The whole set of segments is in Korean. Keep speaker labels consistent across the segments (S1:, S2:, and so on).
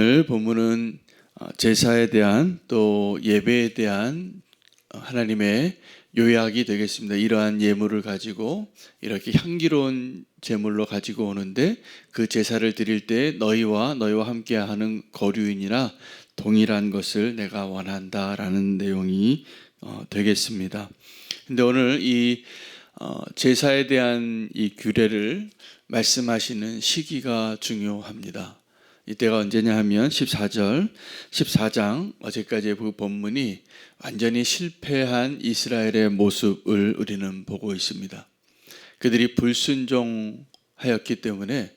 S1: 오늘 본문은 제사에 대한 또 예배에 대한 하나님의 요약이 되겠습니다. 이러한 예물을 가지고 이렇게 향기로운 제물로 가지고 오는데 그 제사를 드릴 때 너희와 함께하는 거류인이나 동일한 것을 내가 원한다라는 내용이 되겠습니다. 근데 오늘 이 제사에 대한 이 규례를 말씀하시는 시기가 중요합니다. 이때가 언제냐 하면 14장 어제까지의 그 본문이 완전히 실패한 이스라엘의 모습을 우리는 보고 있습니다. 그들이 불순종하였기 때문에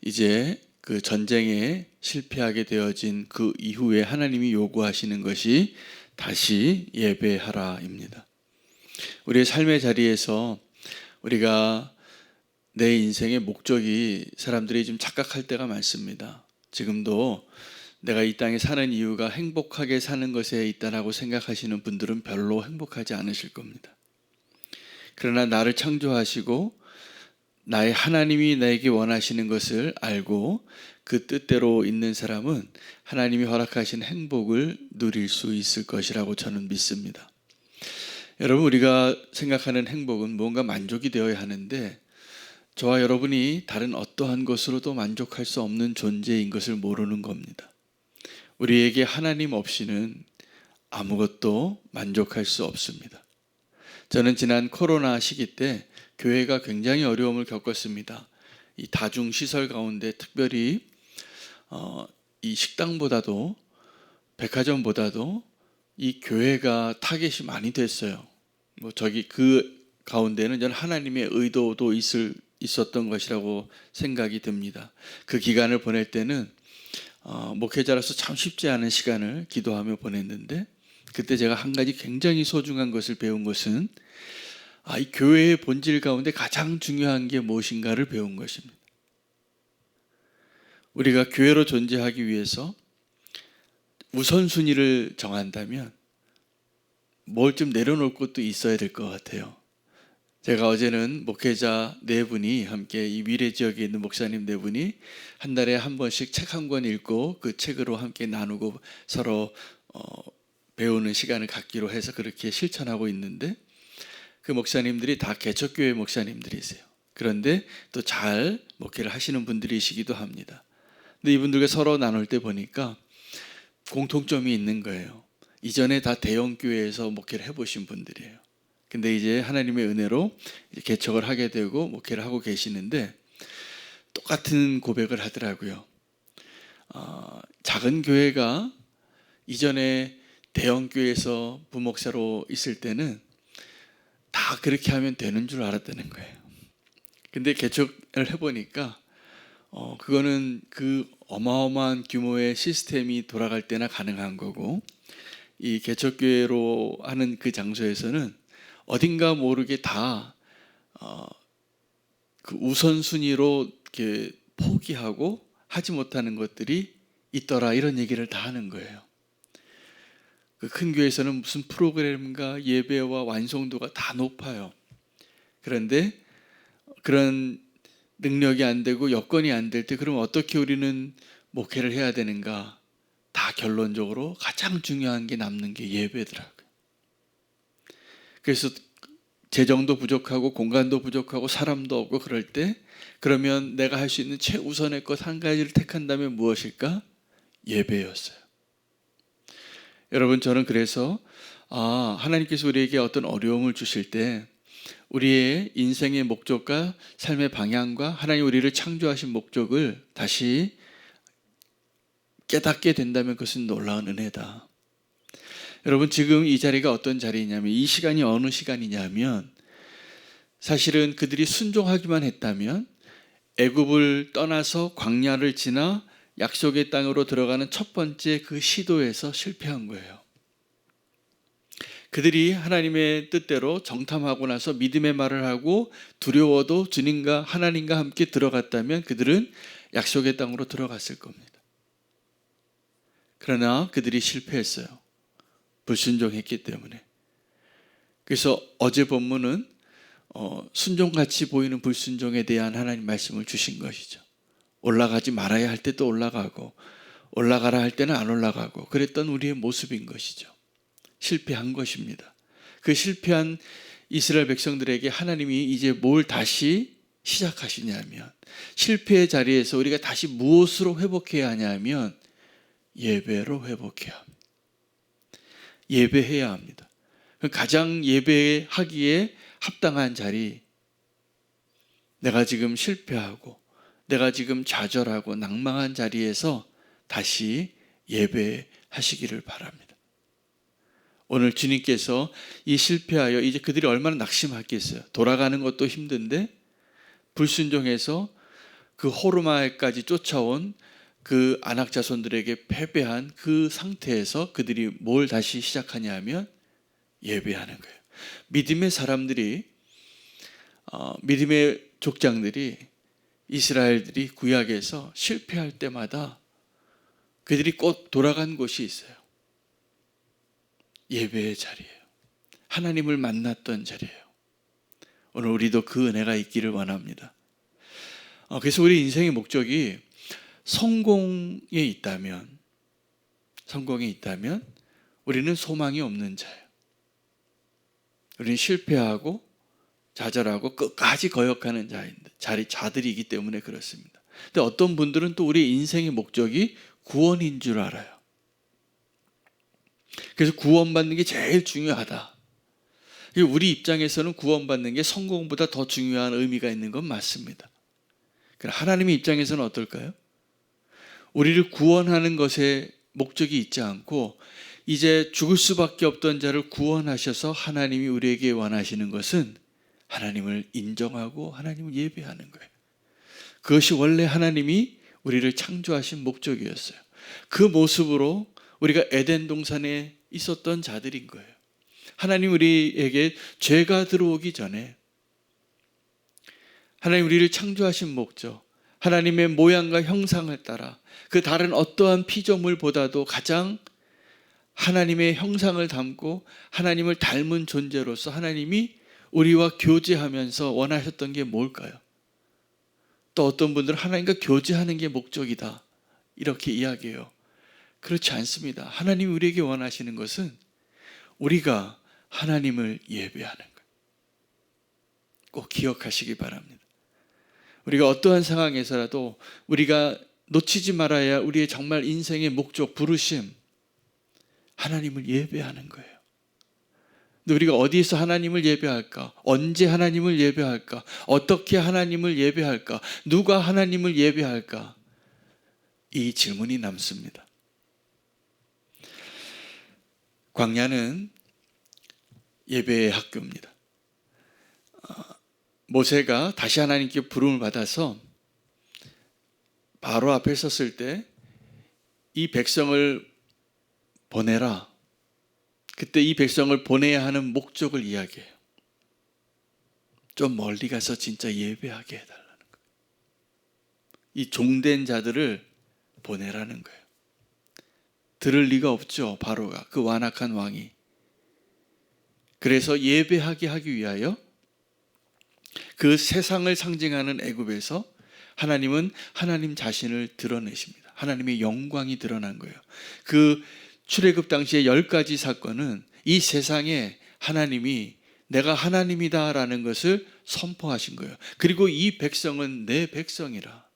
S1: 이제 그 전쟁에 실패하게 되어진 그 이후에 하나님이 요구하시는 것이 다시 예배하라입니다. 우리의 삶의 자리에서 우리가 내 인생의 목적이 사람들이 좀 착각할 때가 많습니다. 지금도 내가 이 땅에 사는 이유가 행복하게 사는 것에 있다라고 생각하시는 분들은 별로 행복하지 않으실 겁니다. 그러나 나를 창조하시고 나의 하나님이 나에게 원하시는 것을 알고 그 뜻대로 있는 사람은 하나님이 허락하신 행복을 누릴 수 있을 것이라고 저는 믿습니다. 여러분, 우리가 생각하는 행복은 뭔가 만족이 되어야 하는데 저와 여러분이 다른 어떠한 것으로도 만족할 수 없는 존재인 것을 모르는 겁니다. 우리에게 하나님 없이는 아무것도 만족할 수 없습니다. 저는 지난 코로나 시기 때 교회가 굉장히 어려움을 겪었습니다. 이 다중시설 가운데 특별히 이 식당보다도 백화점보다도 이 교회가 타겟이 많이 됐어요. 그 가운데는 저는 하나님의 의도도 있었던 것이라고 생각이 듭니다. 그 기간을 보낼 때는 목회자로서 참 쉽지 않은 시간을 기도하며 보냈는데 그때 제가 한 가지 굉장히 소중한 것을 배운 것은 이 교회의 본질 가운데 가장 중요한 게 무엇인가를 배운 것입니다. 우리가 교회로 존재하기 위해서 우선순위를 정한다면 뭘 좀 내려놓을 것도 있어야 될 것 같아요. 제가 어제는 목회자 네 분이 함께 이 위례 지역에 있는 목사님 네 분이 한 달에 한 번씩 책 한 권 읽고 그 책으로 함께 나누고 서로 배우는 시간을 갖기로 해서 그렇게 실천하고 있는데 그 목사님들이 다 개척교회 목사님들이세요. 그런데 또 잘 목회를 하시는 분들이시기도 합니다. 근데 이분들과 서로 나눌 때 보니까 공통점이 있는 거예요. 이전에 다 대형교회에서 목회를 해보신 분들이에요. 근데 이제 하나님의 은혜로 개척을 하게 되고 목회를 하고 계시는데 똑같은 고백을 하더라고요. 작은 교회가 이전에 대형 교회에서 부목사로 있을 때는 다 그렇게 하면 되는 줄 알았다는 거예요. 근데 개척을 해보니까 그거는 그 어마어마한 규모의 시스템이 돌아갈 때나 가능한 거고 이 개척교회로 하는 그 장소에서는 어딘가 모르게 다 그 우선순위로 이렇게 포기하고 하지 못하는 것들이 있더라 이런 얘기를 다 하는 거예요. 그 큰 교회에서는 무슨 프로그램과 예배와 완성도가 다 높아요. 그런데 그런 능력이 안 되고 여건이 안 될 때 그럼 어떻게 우리는 목회를 해야 되는가? 다 결론적으로 가장 중요한 게 남는 게 예배더라고요. 그래서 재정도 부족하고 공간도 부족하고 사람도 없고 그럴 때 그러면 내가 할 수 있는 최우선의 것 한 가지를 택한다면 무엇일까? 예배였어요. 여러분, 저는 그래서 하나님께서 우리에게 어떤 어려움을 주실 때 우리의 인생의 목적과 삶의 방향과 하나님 우리를 창조하신 목적을 다시 깨닫게 된다면 그것은 놀라운 은혜다. 여러분, 지금 이 자리가 어떤 자리냐면 이 시간이 어느 시간이냐면 사실은 그들이 순종하기만 했다면 애굽을 떠나서 광야를 지나 약속의 땅으로 들어가는 첫 번째 그 시도에서 실패한 거예요. 그들이 하나님의 뜻대로 정탐하고 나서 믿음의 말을 하고 두려워도 주님과 하나님과 함께 들어갔다면 그들은 약속의 땅으로 들어갔을 겁니다. 그러나 그들이 실패했어요. 불순종했기 때문에. 그래서 어제 본문은 순종같이 보이는 불순종에 대한 하나님 말씀을 주신 것이죠. 올라가지 말아야 할 때 또 올라가고 올라가라 할 때는 안 올라가고 그랬던 우리의 모습인 것이죠. 실패한 것입니다. 그 실패한 이스라엘 백성들에게 하나님이 이제 뭘 다시 시작하시냐면, 실패의 자리에서 우리가 다시 무엇으로 회복해야 하냐면 예배로 회복해야 합니다. 예배해야 합니다. 가장 예배하기에 합당한 자리, 내가 지금 실패하고 내가 지금 좌절하고 낭망한 자리에서 다시 예배하시기를 바랍니다. 오늘 주님께서 이 실패하여 이제 그들이 얼마나 낙심하겠어요. 돌아가는 것도 힘든데 불순종해서 그 호르마에까지 쫓아온 그 아낙 자손들에게 패배한 그 상태에서 그들이 뭘 다시 시작하냐 하면 예배하는 거예요. 믿음의 사람들이, 믿음의 족장들이, 이스라엘들이 구약에서 실패할 때마다 그들이 꼭 돌아간 곳이 있어요. 예배의 자리예요. 하나님을 만났던 자리예요. 오늘 우리도 그 은혜가 있기를 원합니다. 그래서 우리 인생의 목적이 성공에 있다면 우리는 소망이 없는 자예요. 우리는 실패하고 좌절하고 끝까지 거역하는 자들이기 때문에 그렇습니다. 근데 어떤 분들은 또 우리 인생의 목적이 구원인 줄 알아요. 그래서 구원받는 게 제일 중요하다. 우리 입장에서는 구원받는 게 성공보다 더 중요한 의미가 있는 건 맞습니다. 하나님의 입장에서는 어떨까요? 우리를 구원하는 것에 목적이 있지 않고 이제 죽을 수밖에 없던 자를 구원하셔서 하나님이 우리에게 원하시는 것은 하나님을 인정하고 하나님을 예배하는 거예요. 그것이 원래 하나님이 우리를 창조하신 목적이었어요. 그 모습으로 우리가 에덴 동산에 있었던 자들인 거예요. 하나님 우리에게 죄가 들어오기 전에 하나님 우리를 창조하신 목적, 하나님의 모양과 형상을 따라 그 다른 어떠한 피조물보다도 가장 하나님의 형상을 담고 하나님을 닮은 존재로서 하나님이 우리와 교제하면서 원하셨던 게 뭘까요? 또 어떤 분들은 하나님과 교제하는 게 목적이다 이렇게 이야기해요. 그렇지 않습니다. 하나님이 우리에게 원하시는 것은 우리가 하나님을 예배하는 거예요. 꼭 기억하시기 바랍니다. 우리가 어떠한 상황에서라도 우리가 놓치지 말아야 우리의 정말 인생의 목적, 부르심, 하나님을 예배하는 거예요. 근데 우리가 어디에서 하나님을 예배할까? 언제 하나님을 예배할까? 어떻게 하나님을 예배할까? 누가 하나님을 예배할까? 이 질문이 남습니다. 광야는 예배의 학교입니다. 모세가 다시 하나님께 부름을 받아서 바로 앞에 섰을 때 이 백성을 보내라. 그때 이 백성을 보내야 하는 목적을 이야기해요. 좀 멀리 가서 진짜 예배하게 해달라는 거예요. 이 종된 자들을 보내라는 거예요. 들을 리가 없죠. 바로가, 그 완악한 왕이. 그래서 예배하게 하기 위하여 그 세상을 상징하는 애굽에서 하나님은 하나님 자신을 드러내십니다. 하나님의 영광이 드러난 거예요. 그 출애굽 당시의 10가지 사건은 이 세상에 하나님이 내가 하나님이다라는 것을 선포하신 거예요. 그리고 이 백성은 내 백성이라.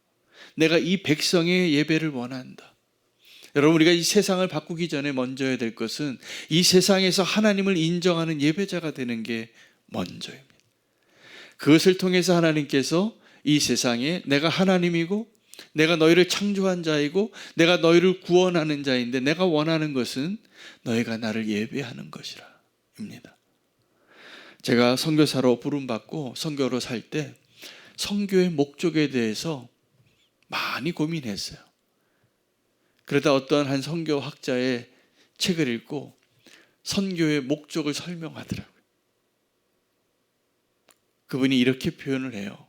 S1: 내가 이 백성의 예배를 원한다. 여러분, 우리가 이 세상을 바꾸기 전에 먼저 해야 될 것은 이 세상에서 하나님을 인정하는 예배자가 되는 게 먼저입니다. 그것을 통해서 하나님께서 이 세상에 내가 하나님이고 내가 너희를 창조한 자이고 내가 너희를 구원하는 자인데 내가 원하는 것은 너희가 나를 예배하는 것이라 입니다. 제가 선교사로 부름받고 선교로 살 때 선교의 목적에 대해서 많이 고민했어요. 그러다 어떤 한 선교학자의 책을 읽고 선교의 목적을 설명하더라고요. 그분이 이렇게 표현을 해요.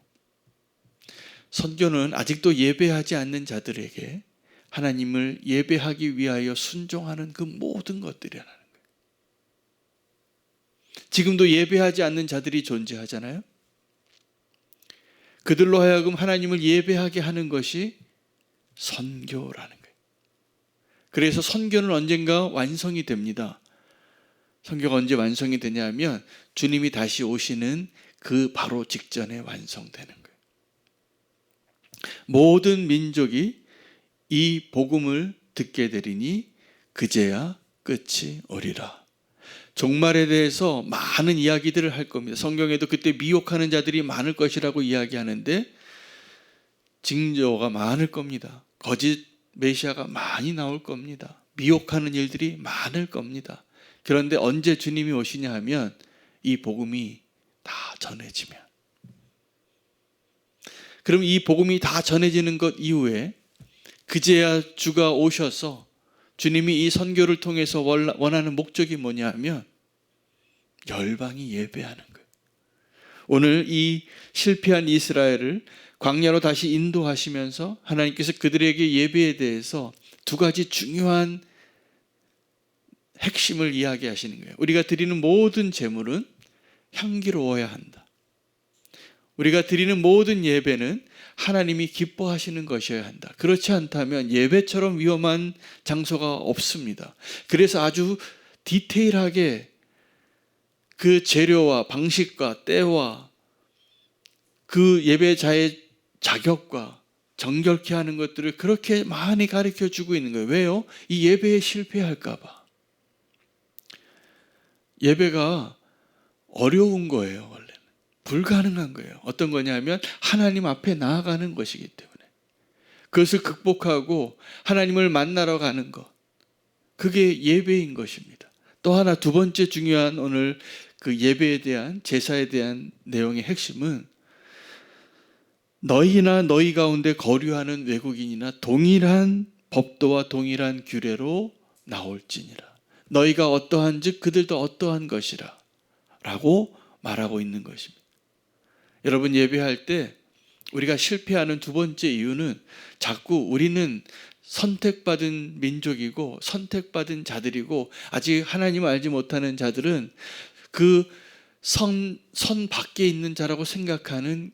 S1: 선교는 아직도 예배하지 않는 자들에게 하나님을 예배하기 위하여 순종하는 그 모든 것들이라는 거예요. 지금도 예배하지 않는 자들이 존재하잖아요. 그들로 하여금 하나님을 예배하게 하는 것이 선교라는 거예요. 그래서 선교는 언젠가 완성이 됩니다. 선교가 언제 완성이 되냐면 주님이 다시 오시는 그 바로 직전에 완성되는 거예요. 모든 민족이 이 복음을 듣게 되리니 그제야 끝이 오리라. 종말에 대해서 많은 이야기들을 할 겁니다. 성경에도 그때 미혹하는 자들이 많을 것이라고 이야기하는데 징조가 많을 겁니다. 거짓 메시아가 많이 나올 겁니다. 미혹하는 일들이 많을 겁니다. 그런데 언제 주님이 오시냐 하면 이 복음이 다 전해지면. 그럼 이 복음이 다 전해지는 것 이후에 그제야 주가 오셔서 주님이 이 선교를 통해서 원하는 목적이 뭐냐 하면 열방이 예배하는 거예요. 오늘 이 실패한 이스라엘을 광야로 다시 인도하시면서 하나님께서 그들에게 예배에 대해서 두 가지 중요한 핵심을 이야기하시는 거예요. 우리가 드리는 모든 제물은 향기로워야 한다. 우리가 드리는 모든 예배는 하나님이 기뻐하시는 것이어야 한다. 그렇지 않다면 예배처럼 위험한 장소가 없습니다. 그래서 아주 디테일하게 그 재료와 방식과 때와 그 예배자의 자격과 정결케 하는 것들을 그렇게 많이 가르쳐 주고 있는 거예요. 왜요? 이 예배에 실패할까 봐. 예배가 어려운 거예요, 원래는. 불가능한 거예요. 어떤 거냐면 하나님 앞에 나아가는 것이기 때문에. 그것을 극복하고 하나님을 만나러 가는 것. 그게 예배인 것입니다. 또 하나 두 번째 중요한 오늘 그 예배에 대한 제사에 대한 내용의 핵심은 너희나 너희 가운데 거류하는 외국인이나 동일한 법도와 동일한 규례로 나올지니라. 너희가 어떠한즉 그들도 어떠한 것이라 라고 말하고 있는 것입니다. 여러분, 예배할 때 우리가 실패하는 두 번째 이유는 자꾸 우리는 선택받은 민족이고 선택받은 자들이고 아직 하나님을 알지 못하는 자들은 그 선 밖에 있는 자라고 생각하는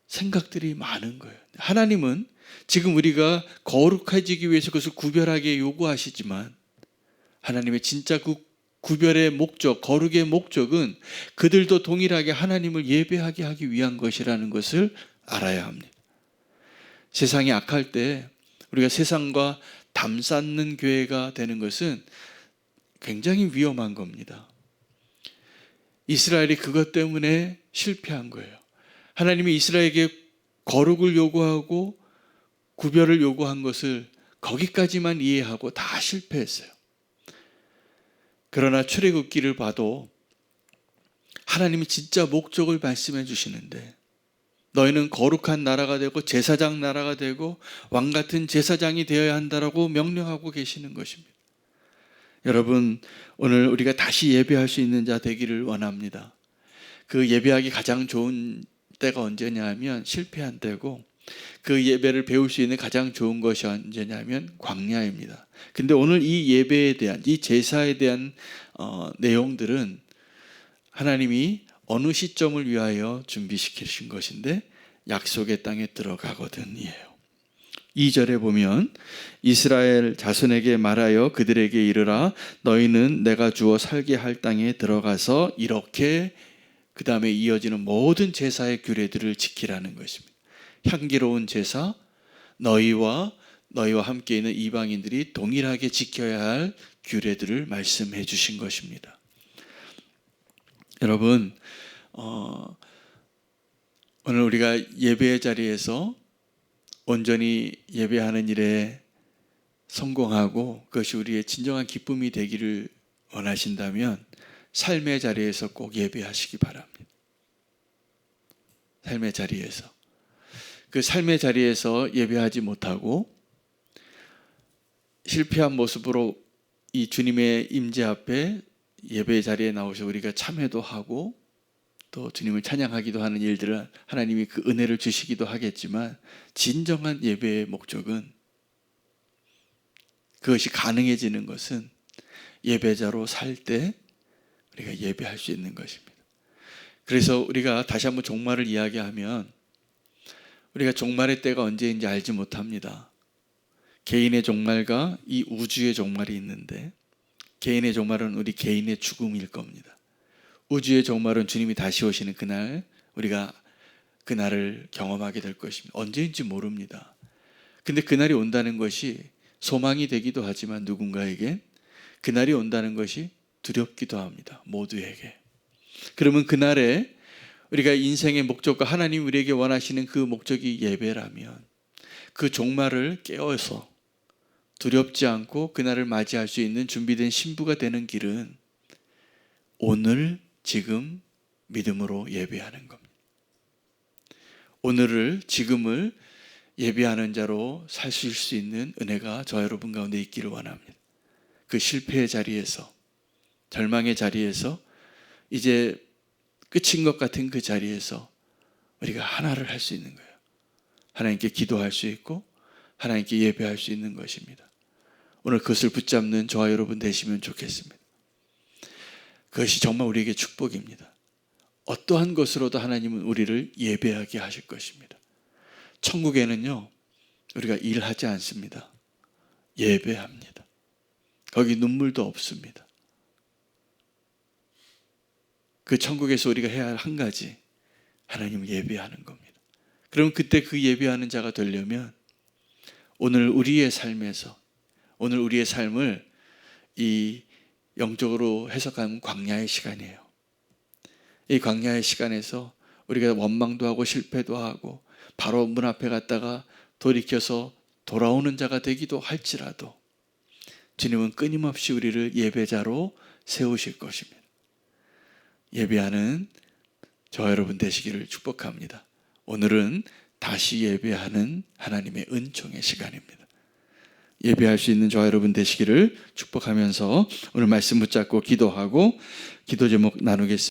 S1: 생각들이 많은 거예요. 하나님은 지금 우리가 거룩해지기 위해서 그것을 구별하게 요구하시지만 하나님의 진짜 그 구별의 목적, 거룩의 목적은 그들도 동일하게 하나님을 예배하게 하기 위한 것이라는 것을 알아야 합니다. 세상이 악할 때 우리가 세상과 담쌓는 교회가 되는 것은 굉장히 위험한 겁니다. 이스라엘이 그것 때문에 실패한 거예요. 하나님이 이스라엘에게 거룩을 요구하고 구별을 요구한 것을 거기까지만 이해하고 다 실패했어요. 그러나 출애굽기를 봐도 하나님이 진짜 목적을 말씀해 주시는데 너희는 거룩한 나라가 되고 제사장 나라가 되고 왕같은 제사장이 되어야 한다라고 명령하고 계시는 것입니다. 여러분, 오늘 우리가 다시 예배할 수 있는 자 되기를 원합니다. 그 예배하기 가장 좋은 때가 언제냐 하면 실패한 때고 그 예배를 배울 수 있는 가장 좋은 것이 언제냐면 광야입니다. 근데 오늘 이 예배에 대한 이 제사에 대한 내용들은 하나님이 어느 시점을 위하여 준비시키신 것인데 약속의 땅에 들어가거든이에요. 2절에 보면 이스라엘 자손에게 말하여 그들에게 이르라 너희는 내가 주어 살게 할 땅에 들어가서 이렇게 그 다음에 이어지는 모든 제사의 규례들을 지키라는 것입니다. 향기로운 제사, 너희와 함께 있는 이방인들이 동일하게 지켜야 할 규례들을 말씀해 주신 것입니다. 여러분, 오늘 우리가 예배의 자리에서 온전히 예배하는 일에 성공하고 그것이 우리의 진정한 기쁨이 되기를 원하신다면 삶의 자리에서 꼭 예배하시기 바랍니다. 삶의 자리에서. 그 삶의 자리에서 예배하지 못하고 실패한 모습으로 이 주님의 임재 앞에 예배의 자리에 나오셔 우리가 참회도 하고 또 주님을 찬양하기도 하는 일들을 하나님이 그 은혜를 주시기도 하겠지만 진정한 예배의 목적은 그것이 가능해지는 것은 예배자로 살 때 우리가 예배할 수 있는 것입니다. 그래서 우리가 다시 한번 종말을 이야기하면 우리가 종말의 때가 언제인지 알지 못합니다. 개인의 종말과 이 우주의 종말이 있는데, 개인의 종말은 우리 개인의 죽음일 겁니다. 우주의 종말은 주님이 다시 오시는 그날, 우리가 그날을 경험하게 될 것입니다. 언제인지 모릅니다. 근데 그날이 온다는 것이 소망이 되기도 하지만 누군가에게 그날이 온다는 것이 두렵기도 합니다. 모두에게. 그러면 그날에 우리가 인생의 목적과 하나님 우리에게 원하시는 그 목적이 예배라면 그 종말을 깨어서 두렵지 않고 그날을 맞이할 수 있는 준비된 신부가 되는 길은 오늘 지금 믿음으로 예배하는 겁니다. 오늘을 지금을 예배하는 자로 사실 수 있는 은혜가 저와 여러분 가운데 있기를 원합니다. 그 실패의 자리에서, 절망의 자리에서, 이제 끝인 것 같은 그 자리에서 우리가 하나를 할 수 있는 거예요. 하나님께 기도할 수 있고 하나님께 예배할 수 있는 것입니다. 오늘 그것을 붙잡는 저와 여러분 되시면 좋겠습니다. 그것이 정말 우리에게 축복입니다. 어떠한 것으로도 하나님은 우리를 예배하게 하실 것입니다. 천국에는요, 우리가 일하지 않습니다. 예배합니다. 거기 눈물도 없습니다. 그 천국에서 우리가 해야 할 한 가지, 하나님을 예배하는 겁니다. 그럼 그때 그 예배하는 자가 되려면 오늘 우리의 삶에서, 오늘 우리의 삶을 이 영적으로 해석하는 광야의 시간이에요. 이 광야의 시간에서 우리가 원망도 하고 실패도 하고 바로 문 앞에 갔다가 돌이켜서 돌아오는 자가 되기도 할지라도 주님은 끊임없이 우리를 예배자로 세우실 것입니다. 예배하는 저와 여러분 되시기를 축복합니다. 오늘은 다시 예배하는 하나님의 은총의 시간입니다. 예배할 수 있는 저와 여러분 되시기를 축복하면서 오늘 말씀 붙잡고 기도하고 기도 제목 나누겠습니다.